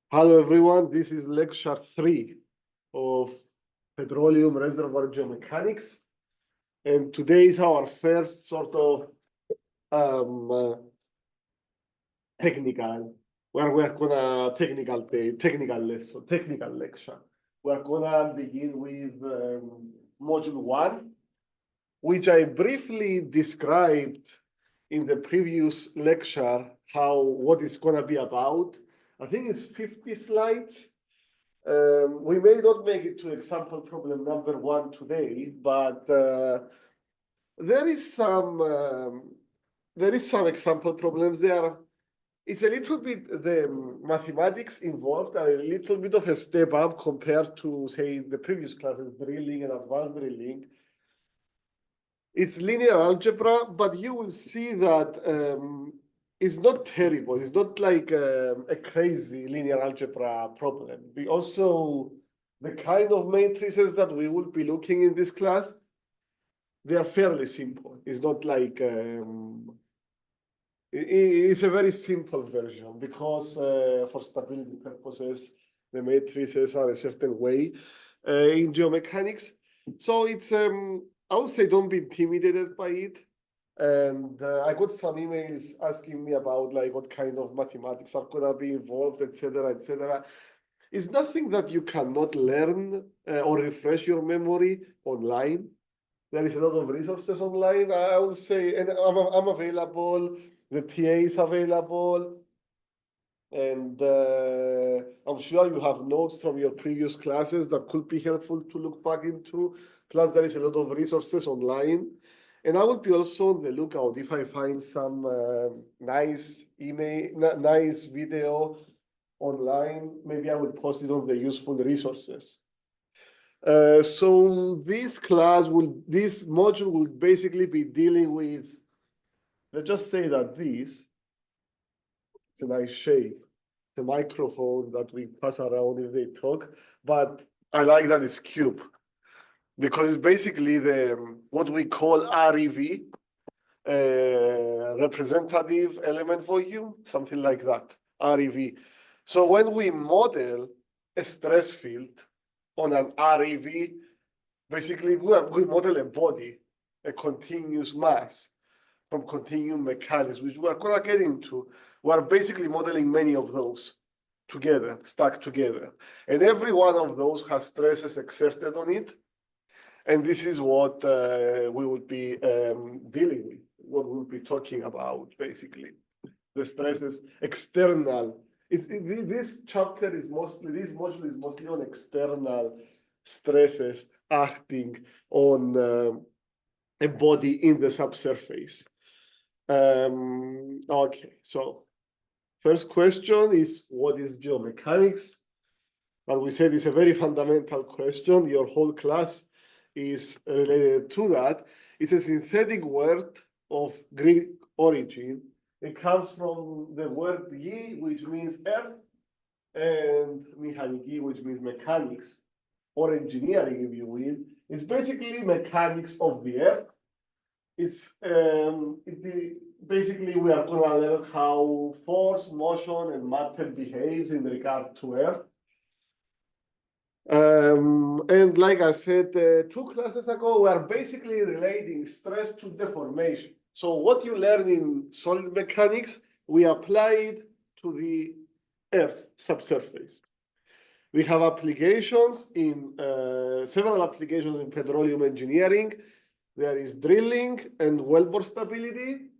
Hello, everyone. This is lecture 3 of Petroleum Reservoir Geomechanics. And today is our first sort of technical, where we're gonna technical lesson, technical lecture. We're gonna begin with module 1, which I briefly described in the previous lecture, what it's gonna be about. I think it's 50 slides. We may not make it to example problem number 1 today, but there is some example problems there. It's a little bit the mathematics involved are a little bit of a step up compared to, say, the previous classes, drilling and advanced drilling. It's linear algebra, but you will see that it's not terrible. It's not like a crazy linear algebra problem. We also, the kind of matrices that we will be looking in this class, they are fairly simple. It's not like, it's a very simple version because for stability purposes, the matrices are a certain way in geomechanics. So it's, I would say don't be intimidated by it. And I got some emails asking me about like what kind of mathematics are gonna be involved, etc., etc. It's nothing that you cannot learn or refresh your memory online. There is a lot of resources online, I would say, and I'm available. The TA is available. And I'm sure you have notes from your previous classes that could be helpful to look back into. Plus, there is a lot of resources online. And I will be also on the lookout if I find some nice video online. Maybe I will post it on the useful resources. So this module will basically be dealing with, let's just say that it's a nice shape, the microphone that we pass around if they talk, but I like that it's cube because it's basically what we call REV, representative element volume, something like that, REV. So when we model a stress field on an REV, basically we model a body, a continuous mass from continuum mechanics, which we're gonna get into. We're basically modeling many of those together, stacked together. And every one of those has stresses exerted on it. And this is what we would be dealing with, what we'll be talking about, basically. The stresses, external. This chapter is mostly, this module is mostly on external stresses acting on a body in the subsurface. Okay, so first question is, what is geomechanics? As we said, it's a very fundamental question. Your whole class is related to that. It's a synthetic word of Greek origin. It comes from the word "gi," which means earth, and mechaniki, which means mechanics, or engineering, if you will. It's basically mechanics of the earth. It's basically we are going to learn how force, motion, and matter behaves in regard to earth. And like I said 2 classes ago, we are basically relating stress to deformation. So what you learn in solid mechanics, we apply it to the earth subsurface. We have applications in several applications in petroleum engineering. There is drilling and wellbore stability.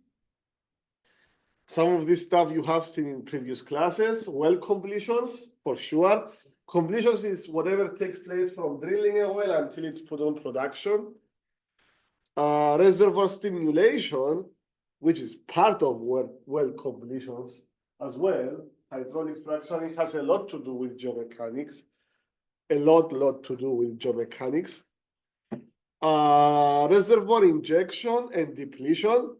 Some of this stuff you have seen in previous classes. Well completions, for sure. Completions is whatever takes place from drilling a well until it's put on production. Reservoir stimulation, which is part of well completions as well. Hydraulic fracturing has a lot to do with geomechanics. A lot to do with geomechanics. Reservoir injection and depletion.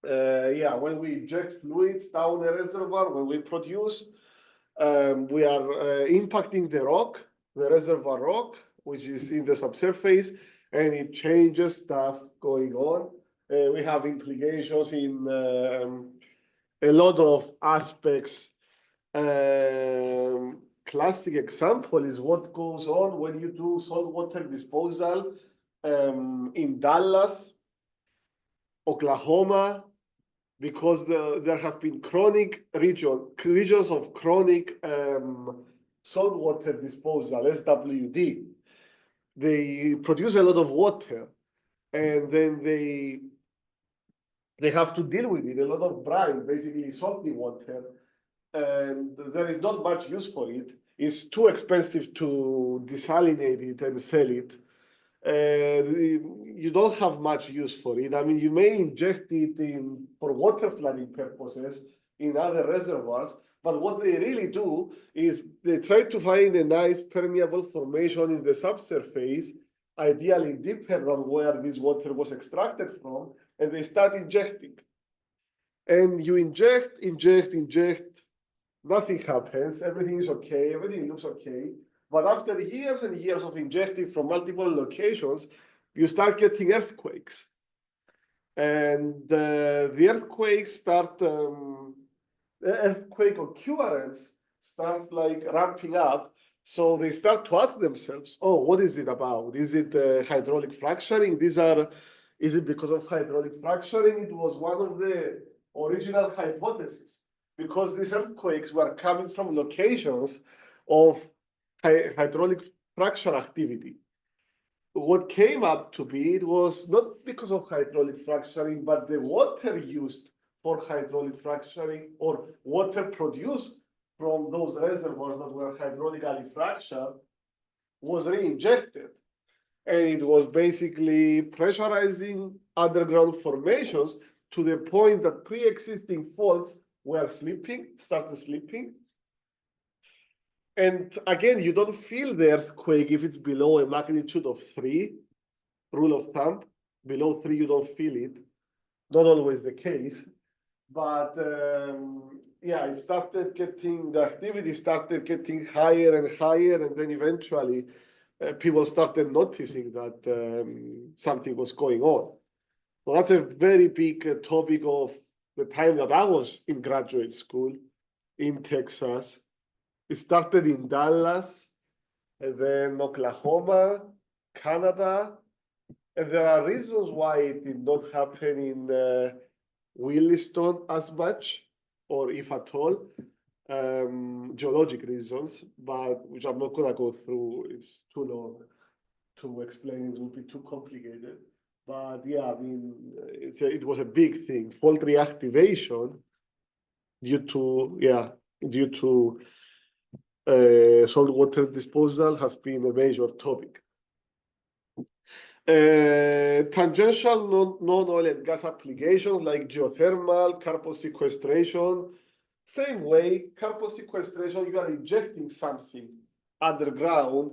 When we inject fluids down a reservoir, when we produce, we are impacting the rock, the reservoir rock, which is in the subsurface, and it changes stuff going on. We have implications in a lot of aspects Classic example is what goes on when you do saltwater disposal in Dallas, Oklahoma, because there have been regions of chronic saltwater disposal, SWD. They produce a lot of water, and then they have to deal with it, a lot of brine, basically salty water, and there is not much use for it. It's too expensive to desalinate it and sell it. You don't have much use for it. I mean, you may inject it for water flooding purposes in other reservoirs, but what they really do is they try to find a nice permeable formation in the subsurface, ideally deeper than where this water was extracted from, and they start injecting. And you inject, nothing happens, everything is okay, everything looks okay. But after years and years of injecting from multiple locations, you start getting earthquakes. And the earthquakes start, earthquake occurrence starts like ramping up. So they start to ask themselves, oh, what is it about? Is it hydraulic fracturing? Is it because of hydraulic fracturing? It was one of the original hypotheses, because these earthquakes were coming from locations of hydraulic fracture activity. What came up to be, it was not because of hydraulic fracturing, but the water used for hydraulic fracturing, or water produced from those reservoirs that were hydraulically fractured, was re-injected. And it was basically pressurizing underground formations to the point that pre-existing faults were started slipping. And again, you don't feel the earthquake if it's below a magnitude of 3, rule of thumb. Below 3, you don't feel it. Not always the case. But yeah, the activity started getting higher and higher, and then eventually people started noticing that something was going on. So that's a very big topic of the time that I was in graduate school in Texas. It started in Dallas, and then Oklahoma, Canada, and there are reasons why it did not happen in Williston as much, or if at all, geologic reasons, but which I'm not gonna go through, it's too long to explain, it would be too complicated. But yeah, I mean, it was a big thing. Fault reactivation due to saltwater disposal has been a major topic. Tangential non-oil and gas applications like geothermal, carbon sequestration. Same way, carbon sequestration, you are injecting something underground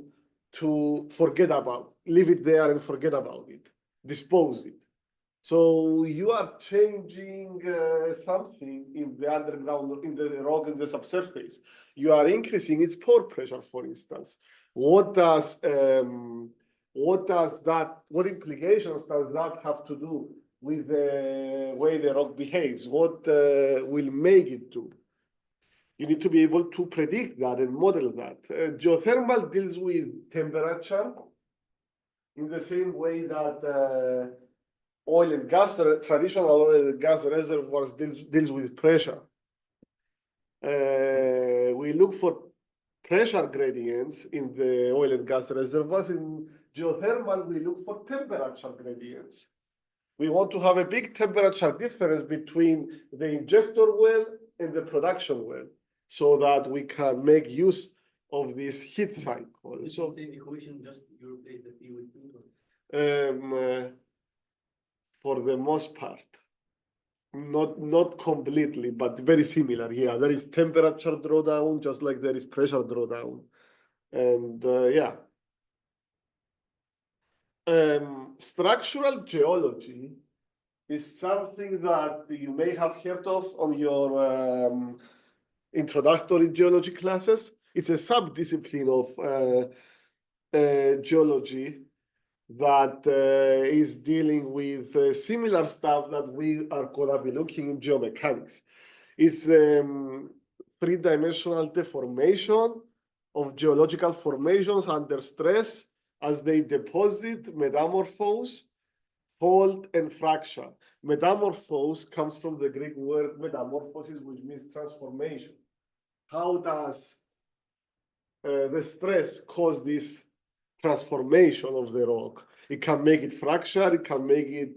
to forget about, leave it there and forget about it, dispose it. So you are changing something in the underground, in the rock, in the subsurface. You are increasing its pore pressure, for instance. What implications does that have to do with the way the rock behaves? What will make it do? You need to be able to predict that and model that. Geothermal deals with temperature in the same way that traditional oil and gas reservoirs deals with pressure. We look for pressure gradients in the oil and gas reservoirs. In geothermal, we look for temperature gradients. We want to have a big temperature difference between the injector well and the production well, so that we can make use of this heat cycle. It's so the same equation, just you replace the P with P. For the most part, not completely, but very similar. Yeah, there is temperature drawdown just like there is pressure drawdown, and yeah. Structural geology is something that you may have heard of on your introductory geology classes. It's a sub-discipline of geology that is dealing with similar stuff that we are gonna be looking in geomechanics. It's three-dimensional deformation of geological formations under stress as they deposit, metamorphose, fold, and fracture. Metamorphose comes from the Greek word metamorphosis, which means transformation. How does the stress cause this transformation of the rock? It can make it fracture, it can make it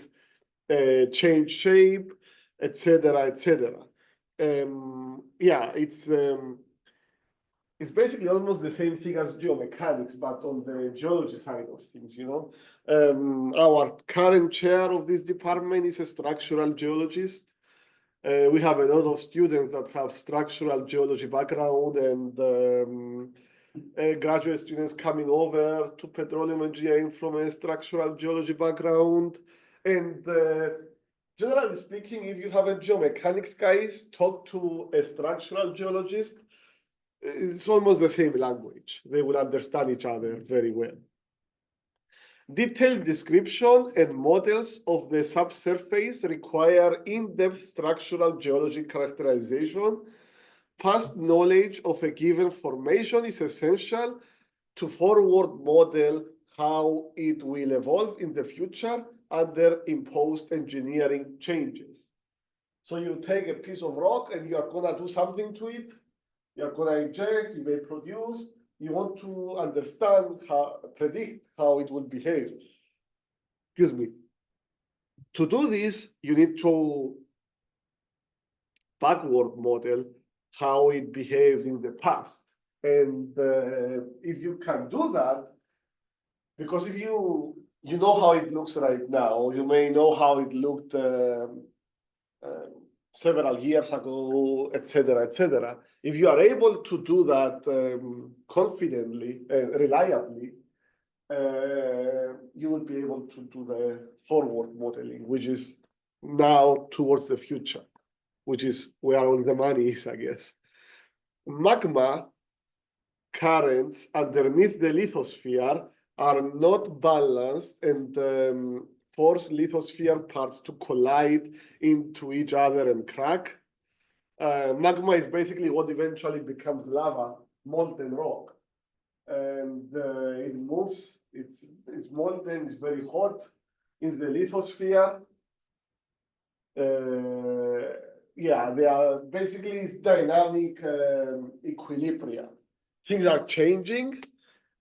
change shape, etc., etc. Yeah, it's basically almost the same thing as geomechanics, but on the geology side of things, you know. Our current chair of this department is a structural geologist. We have a lot of students that have structural geology background and graduate students coming over to petroleum engineering from a structural geology background. And generally speaking, if you have a geomechanics guys talk to a structural geologist, it's almost the same language. They will understand each other very well. Detailed description and models of the subsurface require in-depth structural geology characterization. Past knowledge of a given formation is essential to forward model how it will evolve in the future under imposed engineering changes. So you take a piece of rock and you are gonna do something to it. You're gonna inject, you may produce. You want to understand predict how it will behave. Excuse me. To do this, you need to backward model how it behaved in the past. And if you can do that, because if you know how it looks right now, you may know how it looked several years ago, etc., etc. If you are able to do that confidently and reliably, you will be able to do the forward modeling, which is now towards the future, which is where all the money is, I guess. Magma currents underneath the lithosphere are not balanced and force lithosphere parts to collide into each other and crack. Magma is basically what eventually becomes lava, molten rock. And it moves, it's molten, it's very hot in the lithosphere. Yeah, they are basically it's dynamic equilibrium. Things are changing,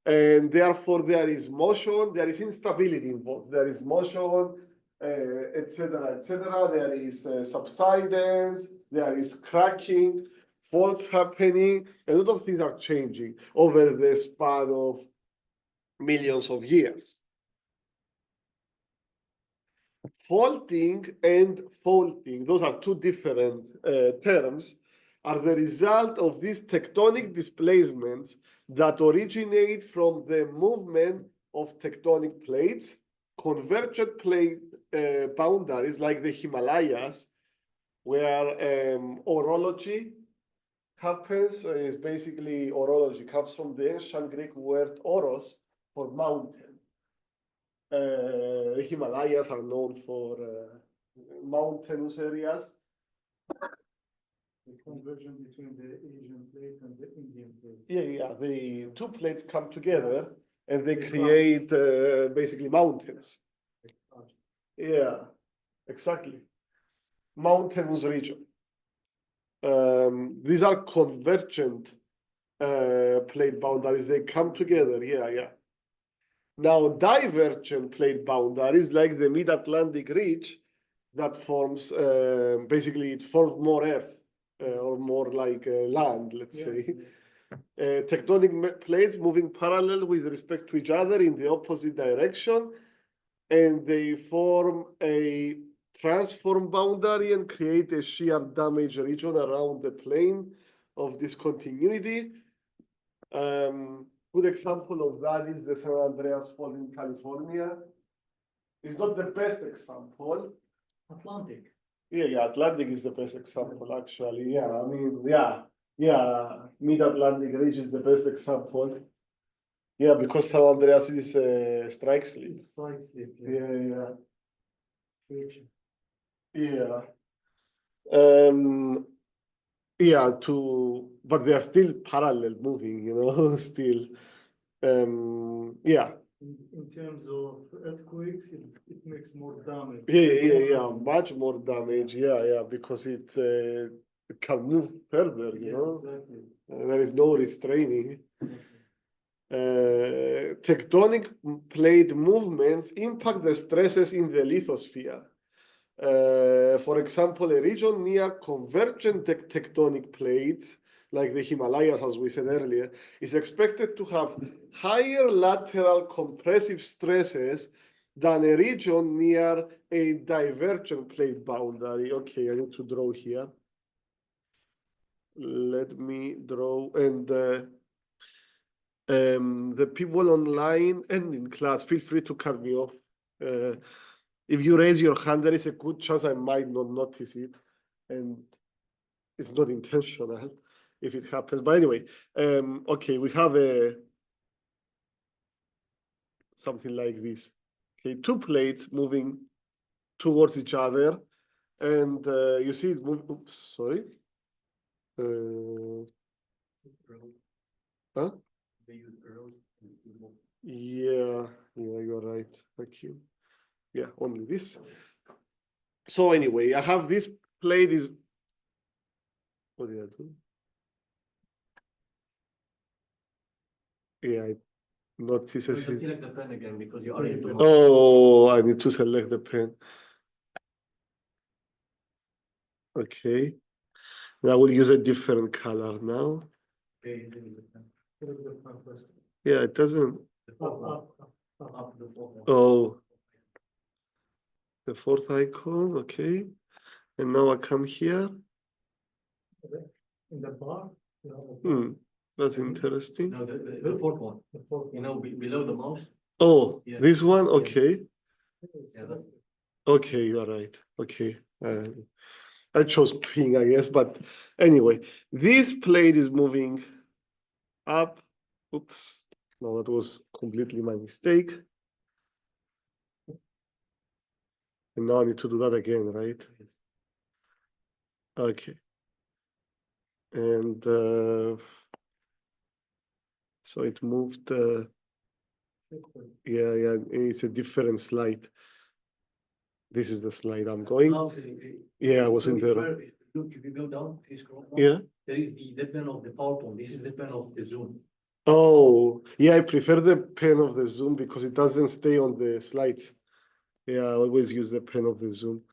and therefore there is motion, there is instability involved. There is motion, etc., etc. There is subsidence, there is cracking, faults happening. A lot of things are changing over the span of millions of years. Faulting and faulting, those are two different terms, are the result of these tectonic displacements that originate from the movement of tectonic plates. Convergent plate boundaries like the Himalayas, where orology happens, is basically orology, comes from the ancient Greek word oros for mountain. The Himalayas are known for mountainous areas. The conversion between the Asian plate and the Indian plate. Yeah, the two plates come together and they create basically mountains. Yeah, exactly. Mountainous region. These are convergent plate boundaries. They come together. Yeah. Now, divergent plate boundaries, like the mid-Atlantic ridge, that forms basically it forms more earth or more like land, let's say. Tectonic plates moving parallel with respect to each other in the opposite direction, and they form a transform boundary and create a shear damage region around the plane of discontinuity. Good example of that is the San Andreas Fault in California. It's not the best example. Atlantic. Yeah, Atlantic is the best example, actually. Yeah, I mean, yeah, Mid-Atlantic Ridge is the best example. Yeah, because San Andreas is strike slip. Strike slip. Yeah. Yeah, but they are still parallel moving, you know, still. Yeah. In terms of earthquakes, it makes more damage. Yeah, much more damage. Yeah, because it can move further, you know. Exactly. There is no restraining. Tectonic plate movements impact the stresses in the lithosphere. For example, a region near convergent tectonic plates, like the Himalayas, as we said earlier, is expected to have higher lateral compressive stresses than a region near a divergent plate boundary. Okay, I need to draw here. Let me draw, and the people online and in class, feel free to cut me off. If you raise your hand, there is a good chance I might not notice it, and it's not intentional if it happens. But anyway, okay, we have something like this. Okay, two plates moving towards each other, and you see it move. Oops, sorry. Huh? Yeah, you're right. Thank you. Yeah, only this. So anyway, I have this plate is. What did I do? Yeah, I noticed. Just select the pen again because you already too much. Oh, I need to select the pen. Okay. I will use a different color now. Okay, Yeah, it doesn't. the fourth one. Up the fourth one. Oh, the fourth icon. Okay. And now I come here. In the bar. That's interesting. No, the fourth one. The fourth You know, below the mouse. Oh, Yeah. this one. Yes. Okay. Yeah, that's Okay, you are right. Okay. I chose pink, I guess. But anyway, this plate is moving up. Oops. No, that was completely my mistake. And now I need to do that again, right? Okay. And so it moved. Yeah, it's a different slide. This is the slide I'm going. Yeah, I was in there. If you go down, please scroll down. Yeah. There is the pen of the PowerPoint. This is the pen of the Zoom. Oh, yeah, I prefer the pen of the Zoom because it doesn't stay on the slides. Yeah, I always use the pen of the Zoom.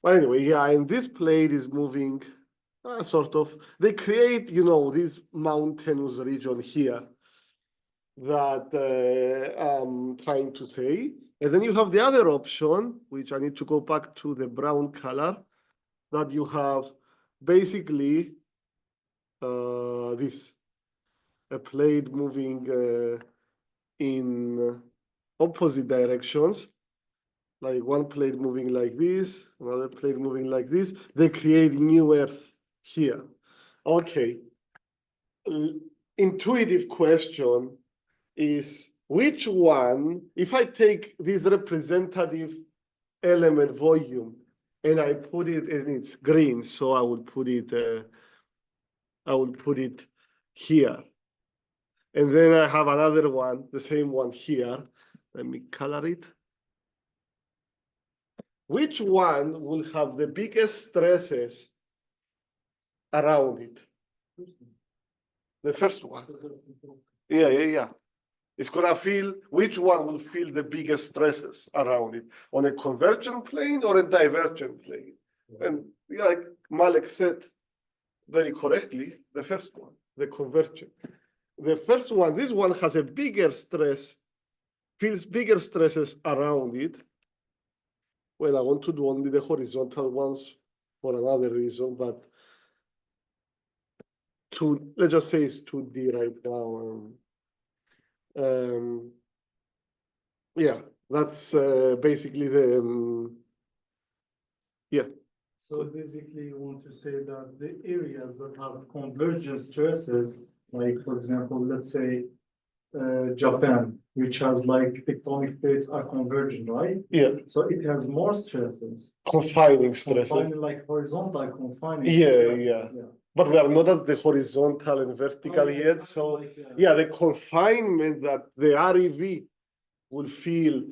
But anyway, yeah, and this plate is moving sort of. They create, this mountainous region here that I'm trying to say. And then you have the other option, which I need to go back to the brown color, that you have basically this, a plate moving in opposite directions, like one plate moving like this, another plate moving like this. They create new Earth here. Okay. Intuitive question is which one, if I take this representative element volume and I put it in its green, so I will put it here. And then I have another one, the same one here. Let me color it. Which one will have the biggest stresses around it? The first one. Yeah. It's gonna feel, which one will feel the biggest stresses around it? On a convergent plane or a divergent plane? And like Malek said very correctly, the first one, the convergent. The first one, this one has a bigger stress, feels bigger stresses around it. Well, I want to do only the horizontal ones for another reason, but let's just say it's 2D right now. Yeah, that's basically the, yeah. So basically, you want to say that the areas that have convergent stresses, like for example, let's say Japan, which has like tectonic plates are converging, right? Yeah, So it has more stresses, confining stresses. confining like horizontal confining Yeah, stresses. yeah. But we are not at the horizontal and vertical Oh, yeah, yet. So like, yeah, the confinement that the REV will feel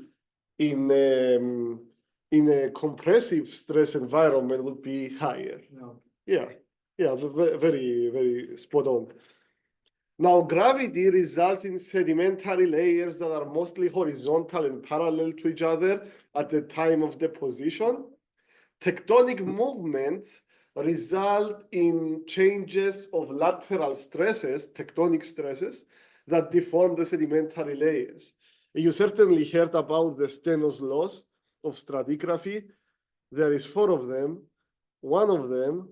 in a compressive stress environment would be higher. yeah. Yeah, very, very spot on. Now, gravity results in sedimentary layers that are mostly horizontal and parallel to each other at the time of deposition. Tectonic movements result in changes of lateral stresses, tectonic stresses, that deform the sedimentary layers. You certainly heard about the Steno's laws of stratigraphy. There is 4 of them. One of them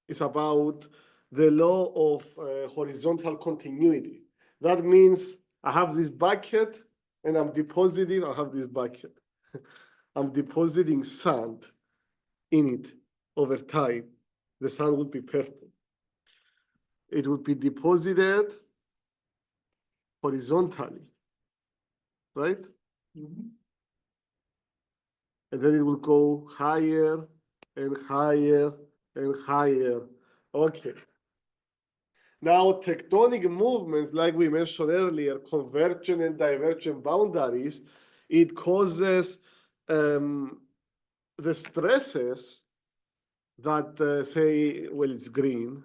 is about the law of horizontal continuity. That means I have this bucket and I'm depositing, I have this bucket. I'm depositing sand in it over time. The sand would be purple. It would be deposited horizontally, right? Mhm. And then it will go higher and higher and higher. Okay. Now, tectonic movements, like we mentioned earlier, convergent and divergent boundaries, it causes the stresses that say, well, it's green.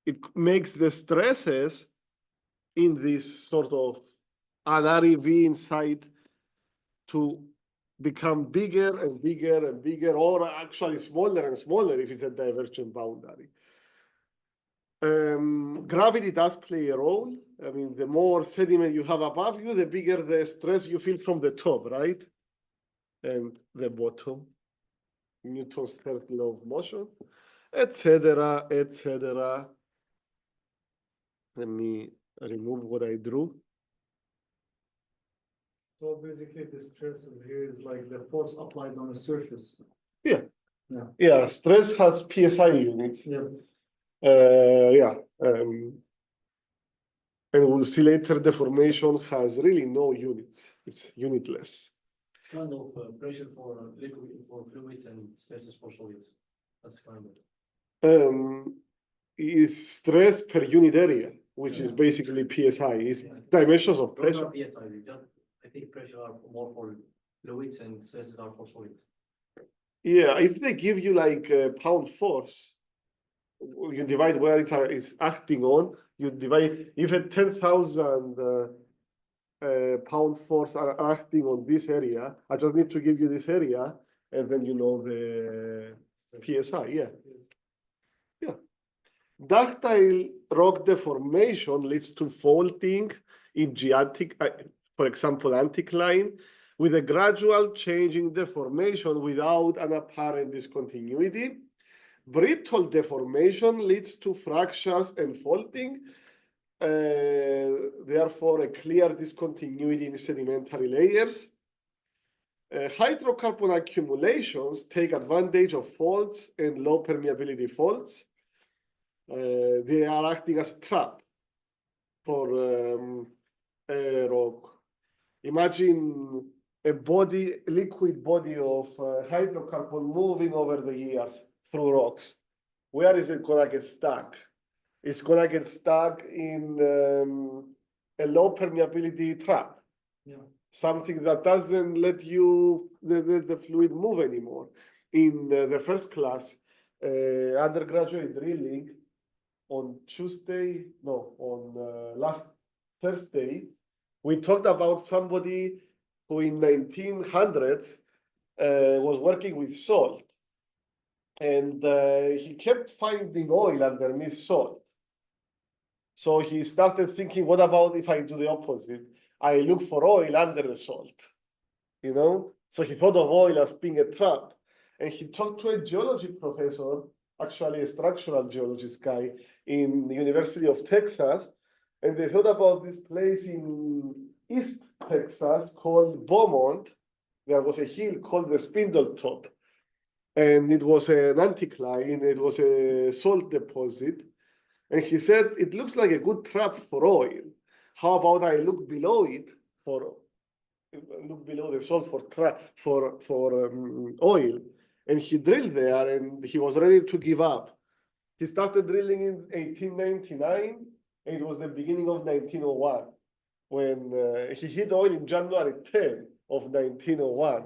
It makes the stresses in this sort of an REV inside to become bigger and bigger and bigger, or actually smaller and smaller if it's a divergent boundary. Gravity does play a role. I mean, the more sediment you have above you, the bigger the stress you feel from the top, right? And the bottom, Newton's third law of motion, etc., etc. Let me remove what I drew. So basically, the stresses here is like the force applied on a surface. Yeah. Yeah. Yeah, stress has PSI units. Yeah. And we'll see later deformation has really no units. It's unitless. It's kind of pressure for liquid, for fluids and stresses for solids. That's kind of. Is stress per unit area, which is Yeah. basically PSI. It's Yeah. dimensions of Those pressure. are PSI. I think pressure are more for fluids and stresses are for solids. Yeah, if they give you like a pound force, you divide where it's acting on. You divide if a 10,000 pound force are acting on this area. I just need to give you this area, and then you know the PSI. Yeah. Yeah. Ductile rock deformation leads to faulting in geotic, for example, anticline, with a gradual change in deformation without an apparent discontinuity. Brittle deformation leads to fractures and faulting, therefore a clear discontinuity in sedimentary layers. Hydrocarbon accumulations take advantage of faults and low permeability faults. They are acting as a trap for a rock. Imagine a liquid body of hydrocarbon moving over the years through rocks. Where is it gonna get stuck? It's gonna get stuck in a low permeability trap. Yeah. Something that doesn't let the fluid move anymore. In the first class, undergraduate drilling, on last Thursday, we talked about somebody who in 1900s was working with salt. And he kept finding oil underneath salt. So he started thinking, what about if I do the opposite? I look for oil under the salt, you know? So he thought of oil as being a trap. And he talked to a geology professor, actually a structural geologist guy in the University of Texas. And they thought about this place in East Texas called Beaumont. There was a hill called the Spindle Top. And it was an anticline, it was a salt deposit. And he said, it looks like a good trap for oil. How about I look below it look below the salt for oil? And he drilled there, and he was ready to give up. He started drilling in 1899, and it was the beginning of 1901 when he hit oil in January 10 of 1901.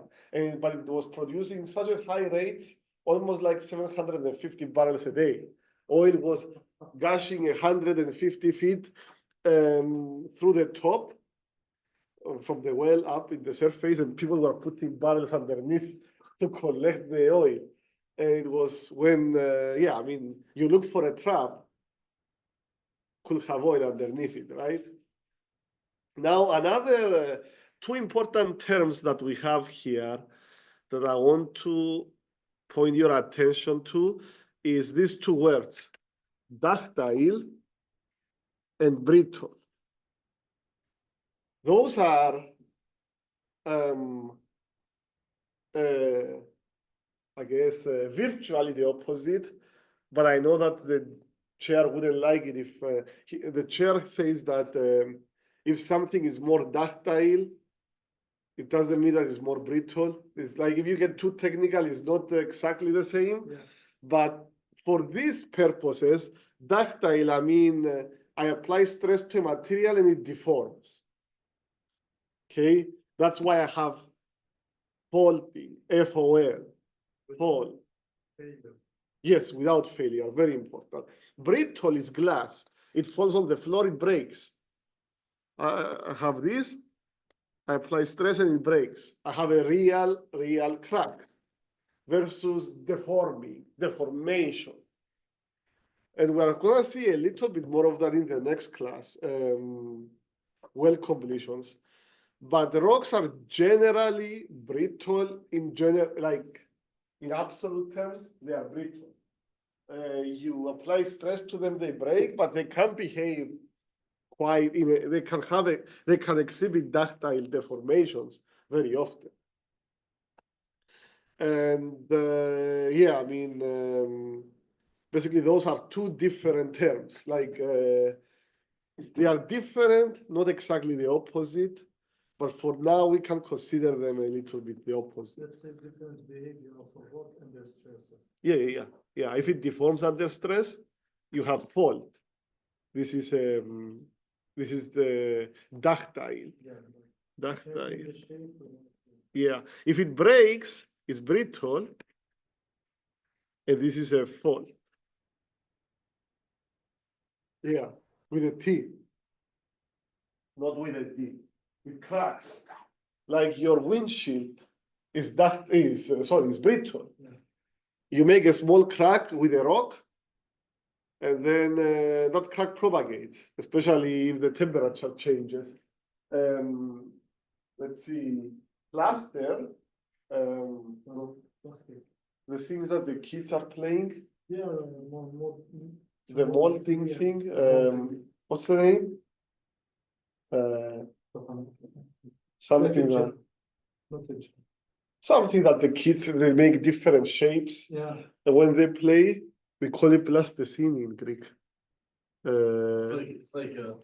But it was producing such a high rate, almost like 750 barrels a day. Oil was gushing 150 feet through the top from the well up in the surface, and people were putting barrels underneath to collect the oil. And it was when, yeah, I mean, you look for a trap, could have oil underneath it, right? Now, another two important terms that we have here that I want to point your attention to is these two words, ductile and brittle. Those are, I guess, virtually the opposite, but I know that the chair wouldn't like it if the chair says that if something is more ductile, it doesn't mean that it's more brittle. It's like if you get too technical, it's not exactly the same. Yeah. But for these purposes, ductile, I mean, I apply stress to a material and it deforms. Okay, that's why I have faulting, FOL, fault. Failure. Yes, without failure, very important. Brittle is glass. It falls on the floor, it breaks. I have this, I apply stress and it breaks. I have a real crack versus deformation. And we're gonna see a little bit more of that in the next class, well completions. But the rocks are generally brittle in general, like in absolute terms, they are brittle. You apply stress to them, they break, but they can behave quite they can exhibit ductile deformations very often. And yeah, I mean, basically those are two different terms. Like they are different, not exactly the opposite, but for now we can consider them a little bit the opposite. Let's say different behavior of a rock under stress. Yeah. If it deforms under stress, you have fault. This is the ductile. Yeah. Ductile. Changing the shape. Yeah. If it breaks, it's brittle, and this is a fault. Yeah, with a T, not with a D. It cracks, like your windshield is brittle. Yeah. You make a small crack with a rock, and then that crack propagates, especially if the temperature changes. Let's see, plaster, Plastic. the things that the kids are playing, Yeah, more. the molding Yeah. thing, what's the name? Something that, Message. something that the kids, they make different shapes. Yeah. And when they play, we call it plasticine in Greek. It's like a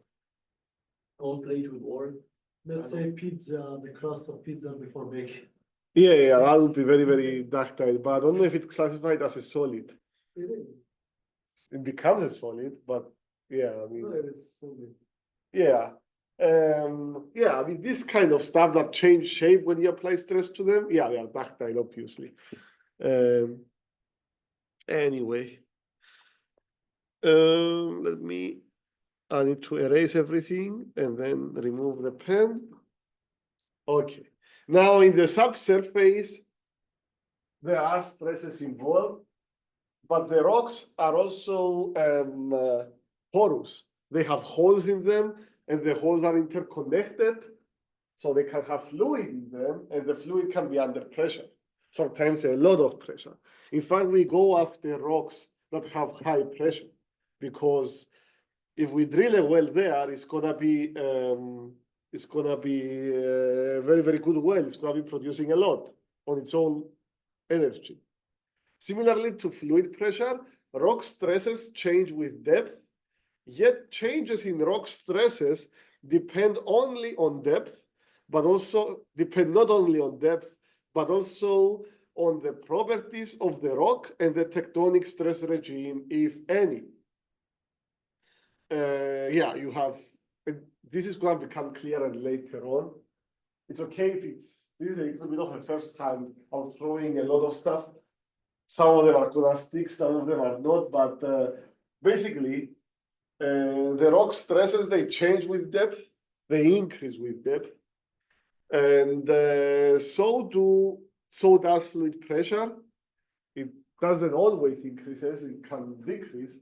gold plate with ore. Let's say pizza, the crust of pizza before baking. Yeah, that would be very, very ductile, but I don't know if it's classified as a solid. It is. It becomes a solid, but yeah, I mean, No, it is solid. yeah. Yeah, I mean, this kind of stuff that change shape when you apply stress to them, yeah, they are ductile, obviously. Anyway, I need to erase everything and then remove the pen. Okay, now in the subsurface, there are stresses involved, but the rocks are also porous. They have holes in them, and the holes are interconnected, so they can have fluid in them, and the fluid can be under pressure, sometimes a lot of pressure. In fact, we go after rocks that have high pressure, because if we drill a well there, it's gonna be a very, very good well. It's gonna be producing a lot on its own energy. Similarly to fluid pressure, rock stresses change with depth, Yet changes in rock stresses depend only on depth, but also depend not only on depth, but also on the properties of the rock and the tectonic stress regime, if any. Yeah, you have, this is going to become clearer later on. It's okay if this is a little bit of a first time of throwing a lot of stuff. Some of them are gonna stick, some of them are not, but basically, the rock stresses, they change with depth, they increase with depth, and so does fluid pressure. It doesn't always increases, it can decrease,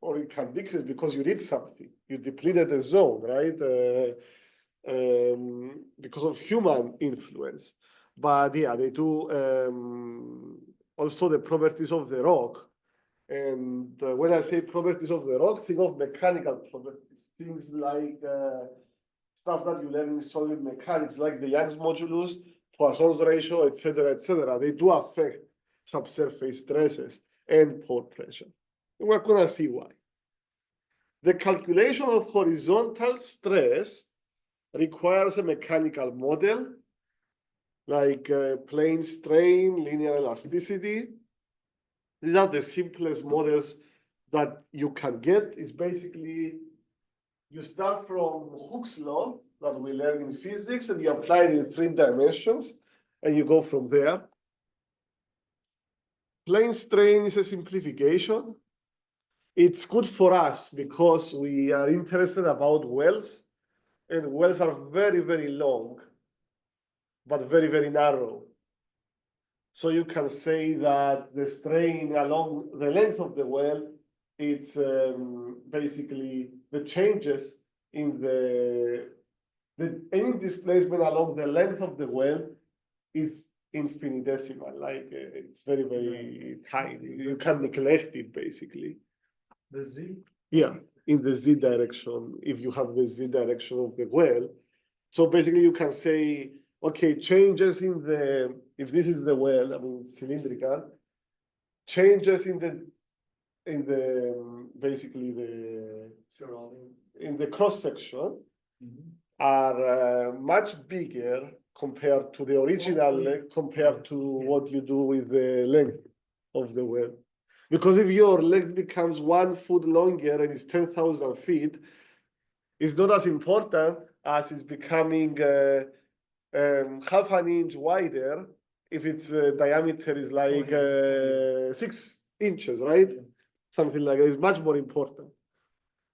or it can decrease because you did something. You depleted the zone, right? Because of human influence. But yeah, they do also the properties of the rock. And when I say properties of the rock, think of mechanical properties, things like stuff that you learn in solid mechanics, like the Young's modulus, Poisson's ratio, etc., etc. They do affect subsurface stresses and pore pressure. And we're going to see why. The calculation of horizontal stress requires a mechanical model, like plane strain, linear elasticity. These are the simplest models that you can get. It's basically, you start from Hooke's law that we learn in physics, and you apply it in 3 dimensions, and you go from there. Plane strain is a simplification. It's good for us because we are interested about wells, and wells are very, very long, but very, very narrow. So you can say that the strain along the length of the well, it's basically the changes in any displacement along the length of the well is infinitesimal, like it's very, very tiny. You can't neglect it, basically. The Z? Yeah, in the Z direction, if you have the Z direction of the well. So basically you can say, okay, changes in the, if this is the well, I mean, cylindrical, changes in the basically the Surrounding. in the cross section are much bigger compared to the original, compared to what you do with the length of the well. Because if your length becomes 1 foot longer and it's 10,000 feet, it's not as important as it's becoming half an inch wider if its diameter is like 6 inches, right? Something like that is much more important.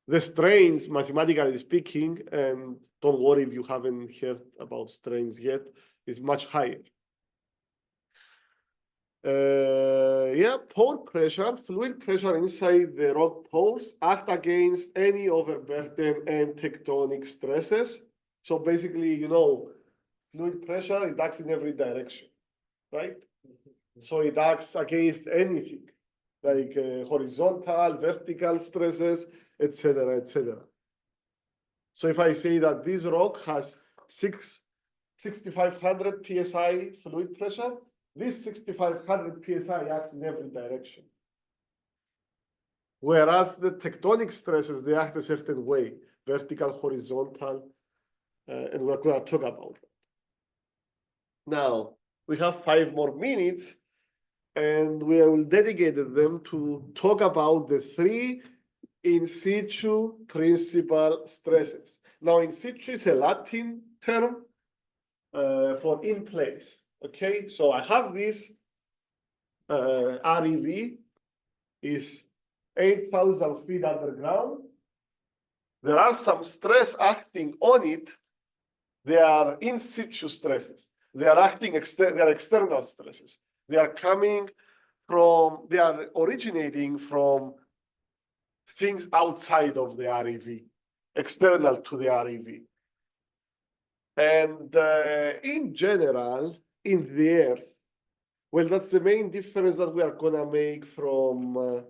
The strains, mathematically speaking, and don't worry if you haven't heard about strains yet, is much higher. Yeah, pore pressure, fluid pressure inside the rock pores act against any overburden and tectonic stresses. So basically, you know, fluid pressure, it acts in every direction, right? So it acts against anything, like horizontal, vertical stresses, etc., etc. So if I say that this rock has 6,500 psi fluid pressure, this 6,500 psi acts in every direction. Whereas the tectonic stresses, they act a certain way, vertical, horizontal, and we're going to talk about that. Now, we have 5 more minutes, and we will dedicate them to talk about the 3 in situ principal stresses. Now, in situ is a Latin term for in place. Okay, so I have this REV is 8,000 feet underground. There are some stress acting on it. They are in situ stresses. They are acting, they are external stresses. They are coming from, they are originating from things outside of the REV, external to the REV. And in general, in the Earth, well, that's the main difference that we are gonna make from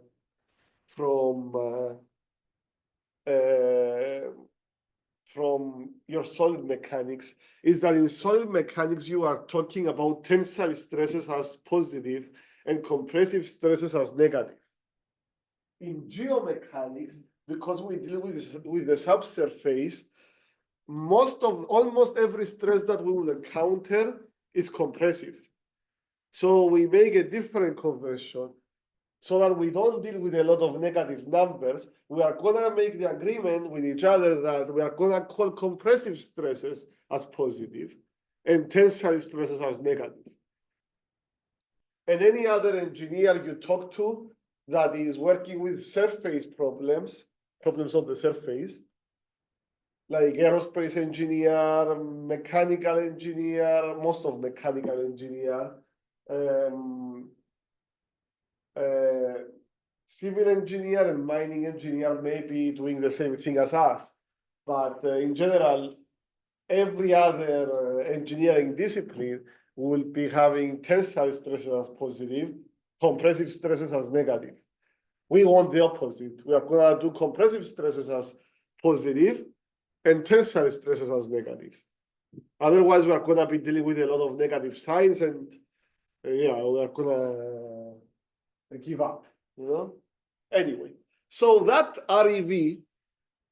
your solid mechanics, is that in solid mechanics, you are talking about tensile stresses as positive and compressive stresses as negative. in geomechanics, because we deal with the subsurface, almost every stress that we will encounter is compressive. So we make a different conversion so that we don't deal with a lot of negative numbers. We are gonna make the agreement with each other that we are gonna call compressive stresses as positive and tensile stresses as negative. And any other engineer you talk to that is working with surface problems on the surface, like aerospace engineer, mechanical engineer, most of mechanical engineer, civil engineer and mining engineer may be doing the same thing as us. But in general, every other engineering discipline will be having tensile stresses as positive, compressive stresses as negative. We want the opposite. We are going to do compressive stresses as positive and tensile stresses as negative. Otherwise, we are going to be dealing with a lot of negative signs, and yeah, we are going to give up, you know? Anyway, so that REV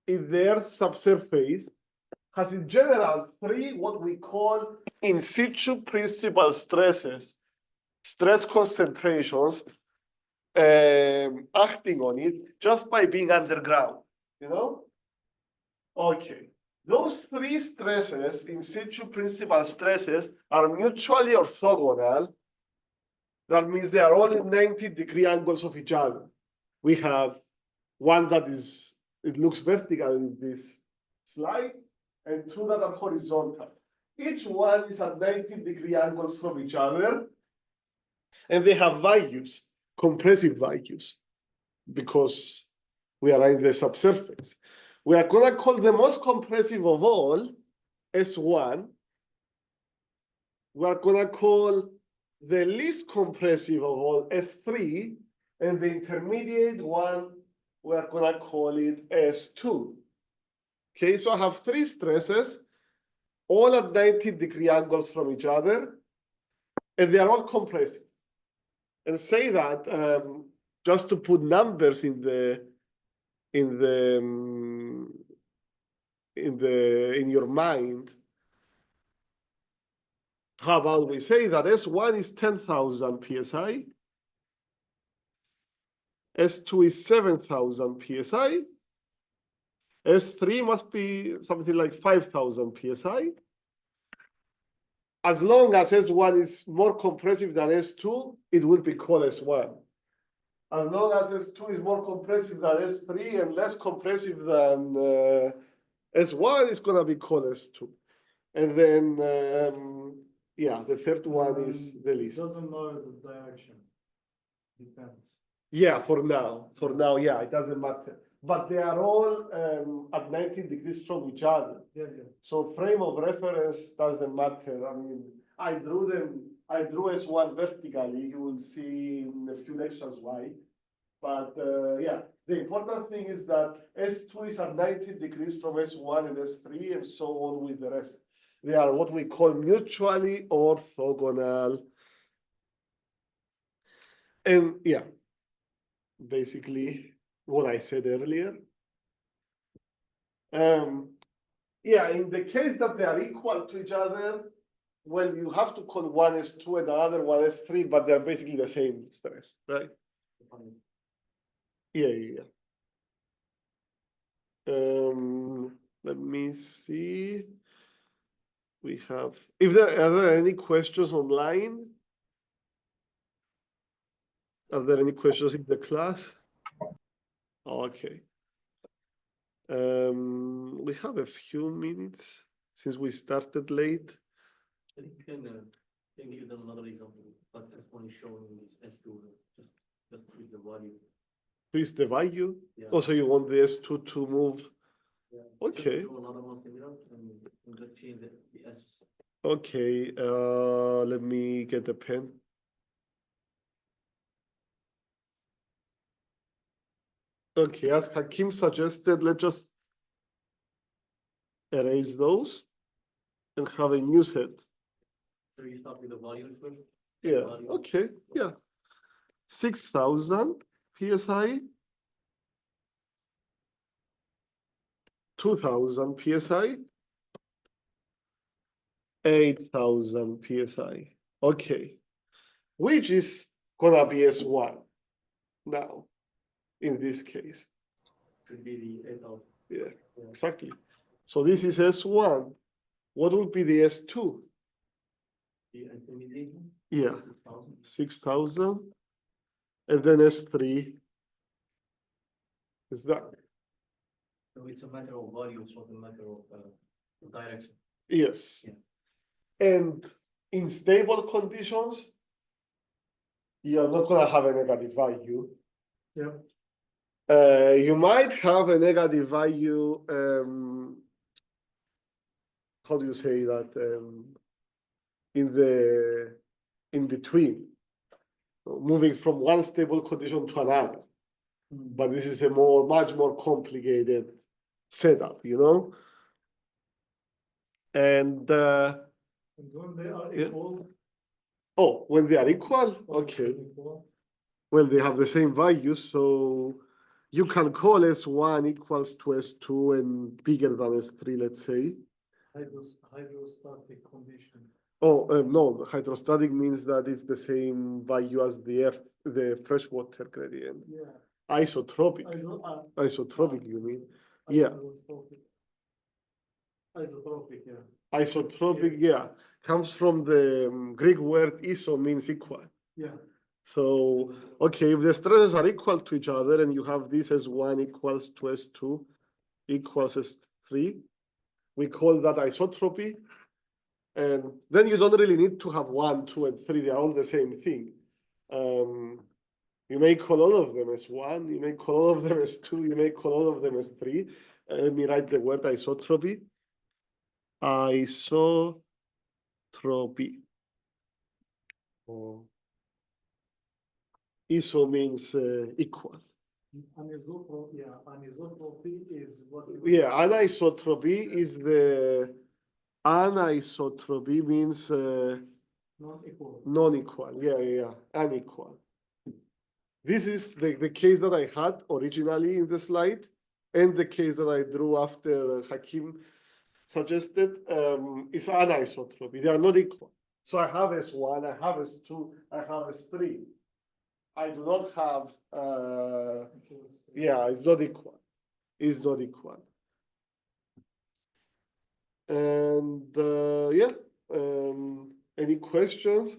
in the Earth's subsurface has in general three what we call in situ principal stresses, stress concentrations acting on it just by being underground, you know? Okay, those three stresses, in situ principal stresses, are mutually orthogonal. That means they are all in 90-degree angles of each other. We have one that is, it looks vertical in this slide, and two that are horizontal. Each one is at 90-degree angles from each other, and they have values, compressive values, because we are in the subsurface. We are going to call the most compressive of all S1. We are going to call the least compressive of all S3, and the intermediate one, we are going to call it S2. Okay, so I have three stresses, all at 90-degree angles from each other, and they are all compressive. And say that just to put numbers in your mind. How about we say that S1 is 10,000 psi, S2 is 7,000 psi, S3 must be something like 5,000 psi. As long as S1 is more compressive than S2, it will be called S1. As long as S2 is more compressive than S3 and less compressive than S1, it's going to be called S2. And then, yeah, the third one is the least. It doesn't matter the direction. Depends. Yeah, for now, yeah, it doesn't matter. But they are all at 90 degrees from each other. Yeah. So frame of reference doesn't matter. I mean, I drew S1 vertically. You will see in a few lectures why. But yeah, the important thing is that S2 is at 90 degrees from S1 and S3, and so on with the rest. They are what we call mutually orthogonal. And yeah, basically what I said earlier. Yeah, in the case that they are equal to each other, well, you have to call one S2 and another one S3, but they're basically the same stress, right? Yeah. Let me see. We have, are there any questions online? Are there any questions in the class? Okay. We have a few minutes since we started late. I think you can give them another example, but S1 is showing this S2, just with the value. Increase the value? Yeah. Also, you want the S2 to move? Yeah. Okay. Just draw another one similar and just change the S. Okay, let me get the pen. Okay, as Hakim suggested, let's just erase those and have a new set. So you start with the value first? Yeah, Value. okay, yeah. 6,000 PSI 2,000 PSI, 8,000 PSI. Okay, which is gonna be S1 now in this case. Should be the 8,000. Yeah, exactly. So this is S1. What would be the S2? The intermediate. Yeah, 6,000. 6,000. And then S3 is that. So it's a matter of value, it's not a matter of direction. Yes. Yeah. And in stable conditions, you're not gonna have a negative value. Yeah. You might have a negative value, how do you say that, in between, moving from one stable condition to another. But this is a much more complicated setup, you know? And And when they are Yeah. equal. oh, when they are equal, okay. Well, they have the same value, so you can call S1 equals to S2 and bigger than S3, let's say. Hydrostatic condition. Oh, no, hydrostatic means that it's the same value as the freshwater gradient. Yeah. Isotropic. Isotropic, you mean? Yeah. Isotropic, yeah. Isotropic, yeah. Comes from the Greek word iso, means equal. Yeah. So, okay, if the stresses are equal to each other and you have this S1 equals to S2 equals S3, we call that isotropy. And then you don't really need to have 1, 2, and 3. They're all the same thing. You may call all of them S1, you may call all of them S2, you may call all of them S3. Let me write the word isotropy. Isotropy. Oh. Iso means equal. Anisotropy is what. Yeah, anisotropy is the anisotropy means Non-equal. non-equal. Yeah, unequal. This is the case that I had originally in the slide, and the case that I drew after Hakim suggested is anisotropy. They are not equal. So I have S1, I have S2, I have S3. I do not have, yeah, it's not equal. It's not equal. And yeah, any questions?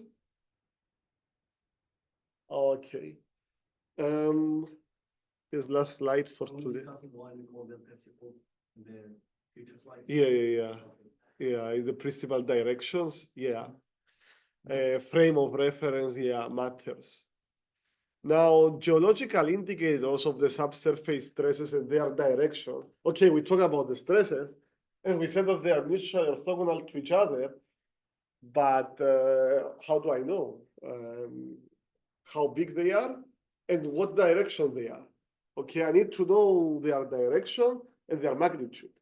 Okay. This last slide for today. Discussing why we call them principal in the future slides. Yeah, in the principal directions, yeah. Frame of reference, yeah, matters. Now, geological indicators of the subsurface stresses and their direction. Okay, we talk about the stresses, and we said that they are mutually orthogonal to each other, but how do I know how big they are and what direction they are? Okay, I need to know their direction and their magnitude.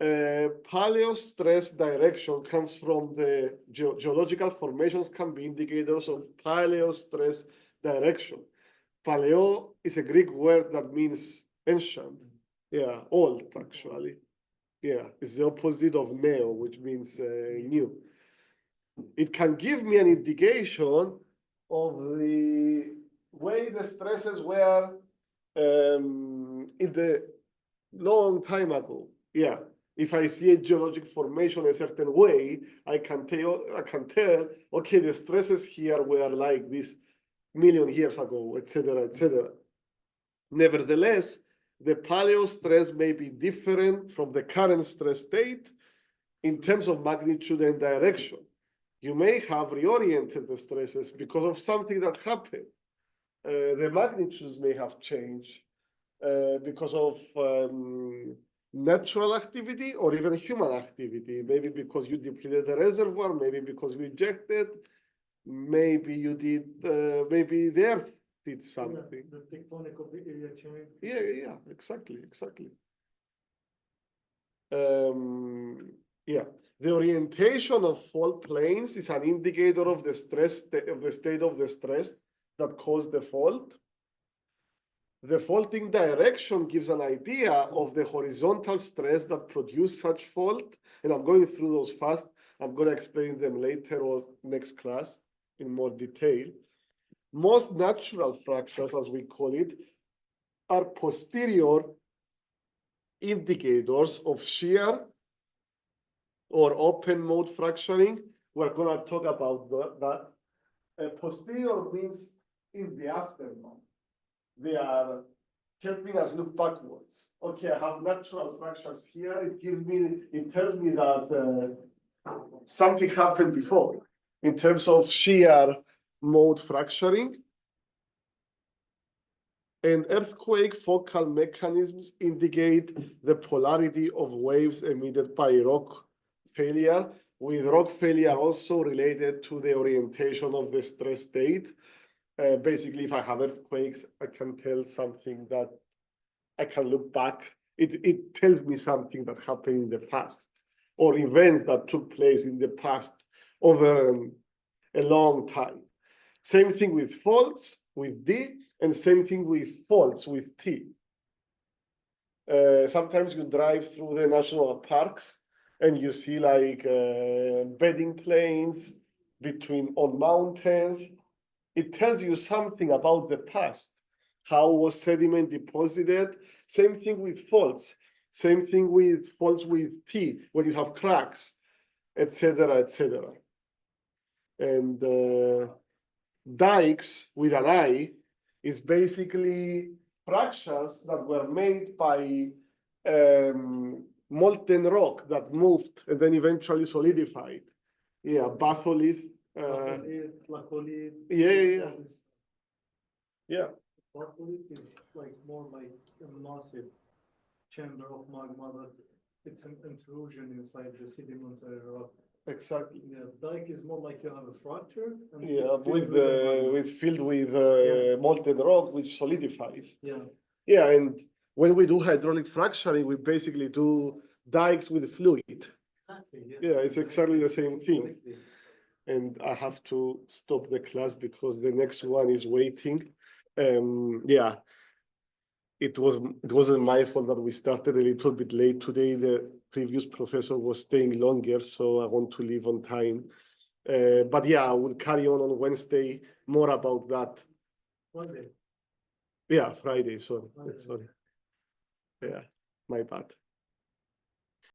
Paleo stress direction comes from the geological formations can be indicators of paleo stress direction. Paleo is a Greek word that means ancient. Yeah, old actually. Yeah, it's the opposite of neo, which means new. It can give me an indication of the way the stresses were in the long time ago. Yeah. If I see a geologic formation a certain way, I can tell, okay, the stresses here were like this million years ago, etc., etc. Nevertheless, the paleo stress may be different from the current stress state in terms of magnitude and direction. You may have reoriented the stresses because of something that happened. The magnitudes may have changed because of natural activity or even human activity. Maybe because you depleted the reservoir, maybe because you injected, maybe you did, maybe the earth did something. Yeah, the tectonic of the area change. Yeah, exactly. Yeah, the orientation of fault planes is an indicator of the stress, of the state of the stress that caused the fault. The faulting direction gives an idea of the horizontal stress that produce such fault. And I'm going through those fast. I'm going to explain them later or next class in more detail. Most natural fractures, as we call it, are posterior indicators of shear or open mode fracturing. We're going to talk about that. Posterior means in the aftermath. They are helping us look backwards. Okay, I have natural fractures here. It tells me that something happened before in terms of shear mode fracturing. And earthquake focal mechanisms indicate the polarity of waves emitted by rock failure, with rock failure also related to the orientation of the stress state. Basically, if I have earthquakes, I can tell something that I can look back. It tells me something that happened in the past or events that took place in the past over a long time. Same thing with faults with D, and same thing with faults with T. Sometimes you drive through the national parks and you see like bedding planes on mountains. It tells you something about the past. How was sediment deposited? Same thing with faults. Same thing with faults with T, when you have cracks, etc., etc. And dikes with an I is basically fractures that were made by molten rock that moved and then eventually solidified. Yeah, batholith. Yeah. Batholith is like more like a massive chamber of magma that it's an intrusion inside the sedimentary rock. Exactly. Yeah, dike is more like you have a fracture. And Yeah, filled with molten rock, which solidifies. Yeah. Yeah, and when we do hydraulic fracturing, we basically do dikes with fluid. Exactly. Yeah, it's exactly the same thing. Exactly. And I have to stop the class because the next one is waiting. Yeah, it wasn't my fault that we started a little bit late today. The previous professor was staying longer, so I want to leave on time. But yeah, I will carry on Wednesday more about that. Friday. Yeah, Friday. Sorry. Friday. Sorry. Yeah, my bad.